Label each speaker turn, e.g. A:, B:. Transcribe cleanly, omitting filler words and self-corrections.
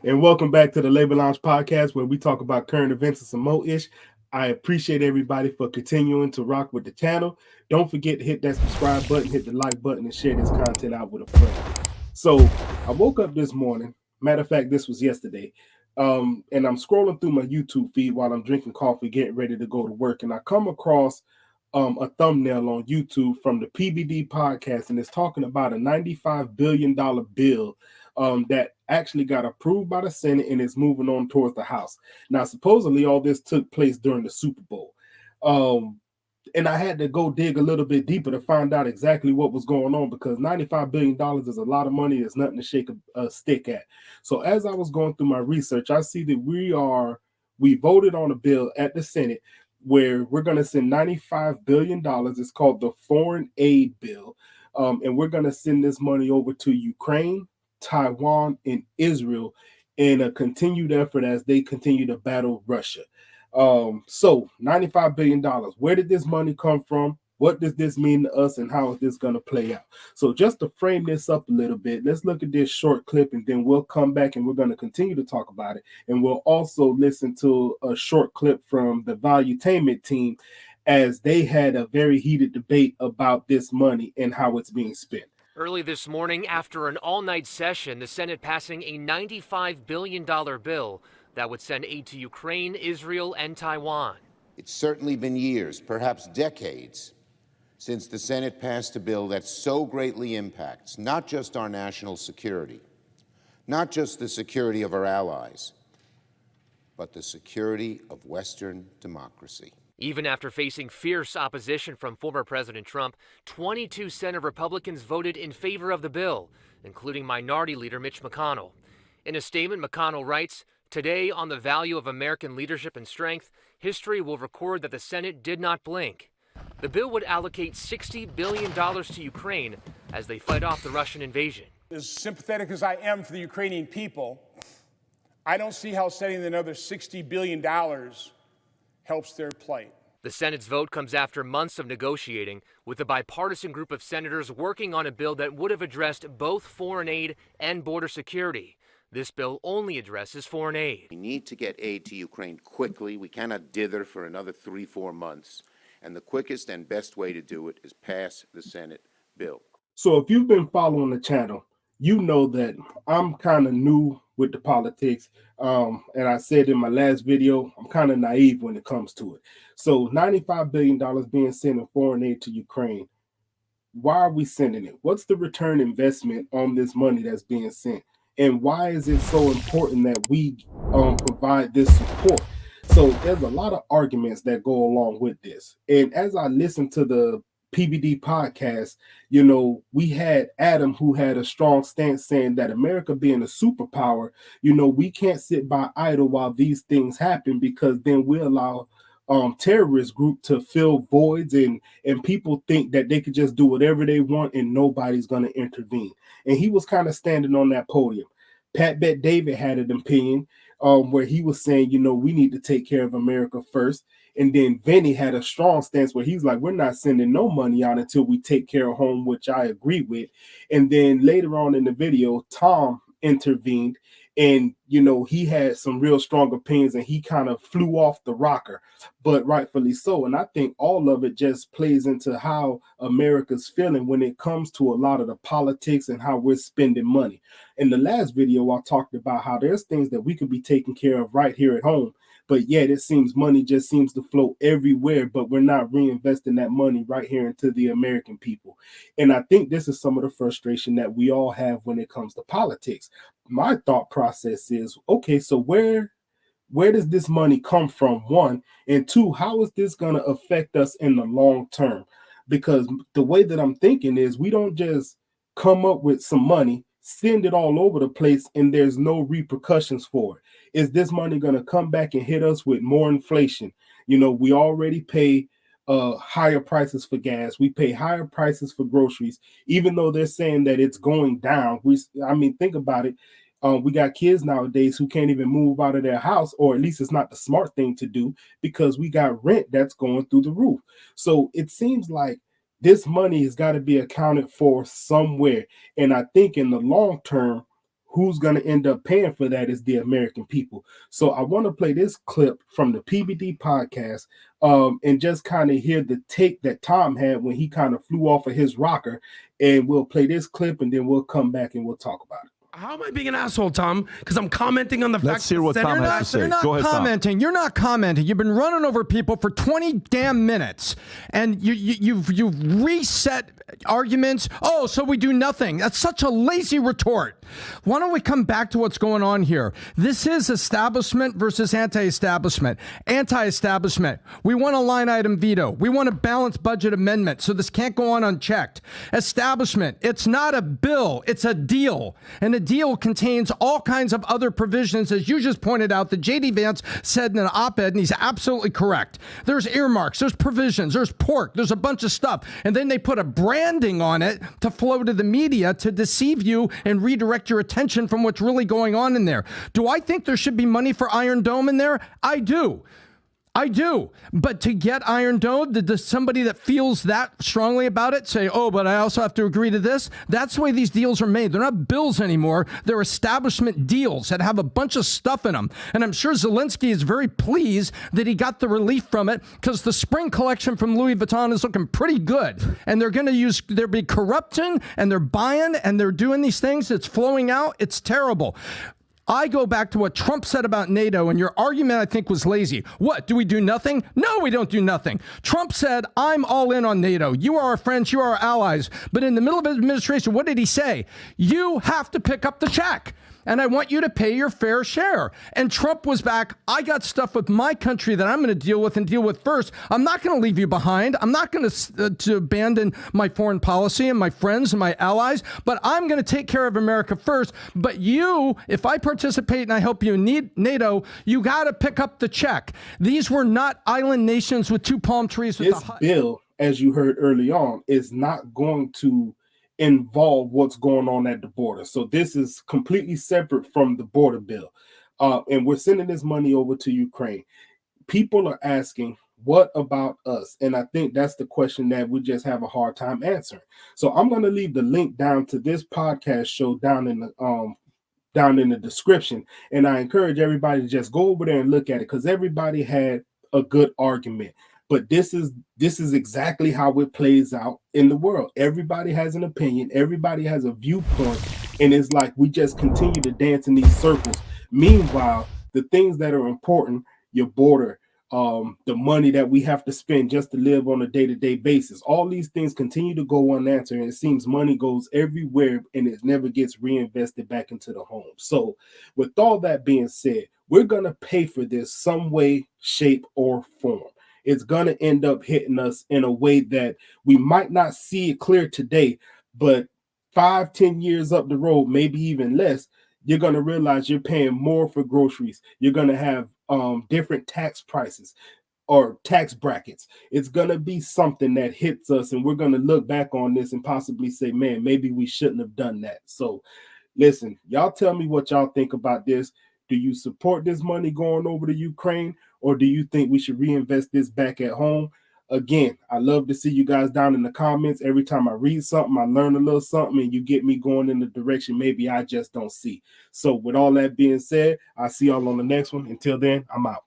A: And welcome back to the Labor Lounge podcast where we talk about current events and some more ish. I appreciate everybody for continuing to rock with the channel. Don't forget to hit that subscribe button, hit the like button, and share this content out with a friend. So I woke up this morning. Matter of fact, this was yesterday. And I'm scrolling through my YouTube feed while I'm drinking coffee, getting ready to go to work. And I come across a thumbnail on YouTube from the PBD podcast, and it's talking about a $95 billion bill that actually got approved by the Senate and is moving on towards the House. Now, supposedly, all this took place during the Super Bowl. Um, and I had to go dig a little bit deeper to find out exactly what was going on because $95 billion is a lot of money. It's nothing to shake a stick at. So as I was going through my research, I see that we voted on a bill at the Senate where we're going to send $95 billion. It's called the Foreign Aid Bill. And we're going to send this money over to Ukraine, Taiwan, and Israel in a continued effort as they continue to battle Russia. So $95 billion. Where did this money come from? What does this mean to us and how is this going to play out? So just to frame this up a little bit, let's look at this short clip and then we'll come back and we're going to continue to talk about it. And we'll also listen to a short clip from the Valuetainment team as they had a very heated debate about this money and how it's being spent.
B: Early this morning, after an all-night session, the Senate passing a $95 billion bill that would send aid to Ukraine, Israel, and Taiwan.
C: It's certainly been years, perhaps decades, since the Senate passed a bill that so greatly impacts not just our national security, not just the security of our allies, but the security of Western democracy.
B: Even after facing fierce opposition from former President Trump, 22 Senate Republicans voted in favor of the bill, including Minority Leader Mitch McConnell. In a statement, McConnell writes, "Today, on the value of American leadership and strength, history will record that the Senate did not blink." The bill would allocate $60 billion to Ukraine as they fight off the Russian invasion.
D: As sympathetic as I am for the Ukrainian people, I don't see how sending another $60 billion helps their plight.
B: The Senate's vote comes after months of negotiating, with a bipartisan group of senators working on a bill that would have addressed both foreign aid and border security. This bill only addresses foreign aid.
C: We need to get aid to Ukraine quickly. We cannot dither for another 3-4 months. And the quickest and best way to do it is pass the Senate bill.
A: So if you've been following the channel, you know that I'm kind of new with the politics. And I said in my last video, I'm kind of naive when it comes to it. So $95 billion being sent in foreign aid to Ukraine. Why are we sending it? What's the return investment on this money that's being sent? And why is it so important that we provide this support? So there's a lot of arguments that go along with this. And as I listened to the PBD podcast, we had Adam who had a strong stance saying that America being a superpower, we can't sit by idle while these things happen because then we allow terrorist group to fill voids and people think that they could just do whatever they want and nobody's going to intervene. And he was kind of standing on that podium. Pat Bet David had an opinion where he was saying, we need to take care of America first. And then Vinny had a strong stance where he's like, we're not sending no money out until we take care of home, which I agree with. And then later on in the video, Tom intervened and, he had some real strong opinions and he kind of flew off the rocker, but rightfully so. And I think all of it just plays into how America's feeling when it comes to a lot of the politics and how we're spending money. In the last video, I talked about how there's things that we could be taking care of right here at home. But yet it seems money just seems to flow everywhere, but we're not reinvesting that money right here into the American people. And I think this is some of the frustration that we all have when it comes to politics. My thought process is, okay, so where does this money come from? One, and two, how is this going to affect us in the long term? Because the way that I'm thinking is we don't just come up with some money, send it all over the place, and there's no repercussions for it. Is this money going to come back and hit us with more inflation? We already pay higher prices for gas. We pay higher prices for groceries, even though they're saying that it's going down. Think about it. We got kids nowadays who can't even move out of their house, or at least it's not the smart thing to do because we got rent that's going through the roof. So it seems like this money has got to be accounted for somewhere. And I think in the long term, who's going to end up paying for that is the American people. So I want to play this clip from the PBD podcast and just kind of hear the take that Tom had when he kind of flew off of his rocker. And we'll play this clip and then we'll come back and we'll talk about it.
E: How am I being an asshole, Tom? Because I'm commenting on the fact.
F: Let's hear what Tom has to say.
G: You're not
F: Go ahead,
G: commenting.
F: Tom.
G: You're not commenting. You've been running over people for 20 damn minutes, and you've reset arguments. Oh, so we do nothing. That's such a lazy retort. Why don't we come back to what's going on here? This is establishment versus anti-establishment. Anti-establishment. We want a line item veto. We want a balanced budget amendment, so this can't go on unchecked. Establishment. It's not a bill. It's a deal. And a deal contains all kinds of other provisions, as you just pointed out, that J.D. Vance said in an op-ed, and he's absolutely correct. There's earmarks, there's provisions, there's pork, there's a bunch of stuff. And then they put a branding on it to flow to the media to deceive you and redirect your attention from what's really going on in there. Do I think there should be money for Iron Dome in there? I do. But to get Iron Dome, does somebody that feels that strongly about it say, oh, but I also have to agree to this? That's the way these deals are made. They're not bills anymore. They're establishment deals that have a bunch of stuff in them. And I'm sure Zelensky is very pleased that he got the relief from it, because the spring collection from Louis Vuitton is looking pretty good. And they're going to use, there'll be corruption, and they're buying, and they're doing these things. It's flowing out. It's terrible. I go back to what Trump said about NATO, and your argument, I think, was lazy. What, do we do nothing? No, we don't do nothing. Trump said, I'm all in on NATO. You are our friends, you are our allies. But in the middle of his administration, what did he say? You have to pick up the check, and I want you to pay your fair share. And Trump was back, I got stuff with my country that I'm going to deal with first. I'm not going to leave you behind. I'm not going to abandon my foreign policy and my friends and my allies, but I'm going to take care of America first. But you, if I participate and I help you in NATO, you got to pick up the check. These were not island nations with two palm trees.
A: This bill, as you heard early on, is not going to involve what's going on at the border. So this is completely separate from the border bill. And we're sending this money over to Ukraine. People are asking, what about us? And I think that's the question that we just have a hard time answering. So I'm going to leave the link down to this podcast show down in the description. And I encourage everybody to just go over there and look at it, because everybody had a good argument. But this is exactly how it plays out in the world. Everybody has an opinion. Everybody has a viewpoint. And it's like we just continue to dance in these circles. Meanwhile, the things that are important, your border, the money that we have to spend just to live on a day-to-day basis, all these things continue to go unanswered. And it seems money goes everywhere and it never gets reinvested back into the home. So with all that being said, we're going to pay for this some way, shape, or form. It's going to end up hitting us in a way that we might not see it clear today, but 5-10 years up the road, maybe even less, you're going to realize you're paying more for groceries. You're going to have different tax prices or tax brackets. It's going to be something that hits us, and we're going to look back on this and possibly say, man, maybe we shouldn't have done that. So listen, y'all tell me what y'all think about this. Do you support this money going over to Ukraine, or do you think we should reinvest this back at home? Again, I love to see you guys down in the comments. Every time I read something, I learn a little something, and you get me going in the direction maybe I just don't see. So with all that being said, I'll see y'all on the next one. Until then, I'm out.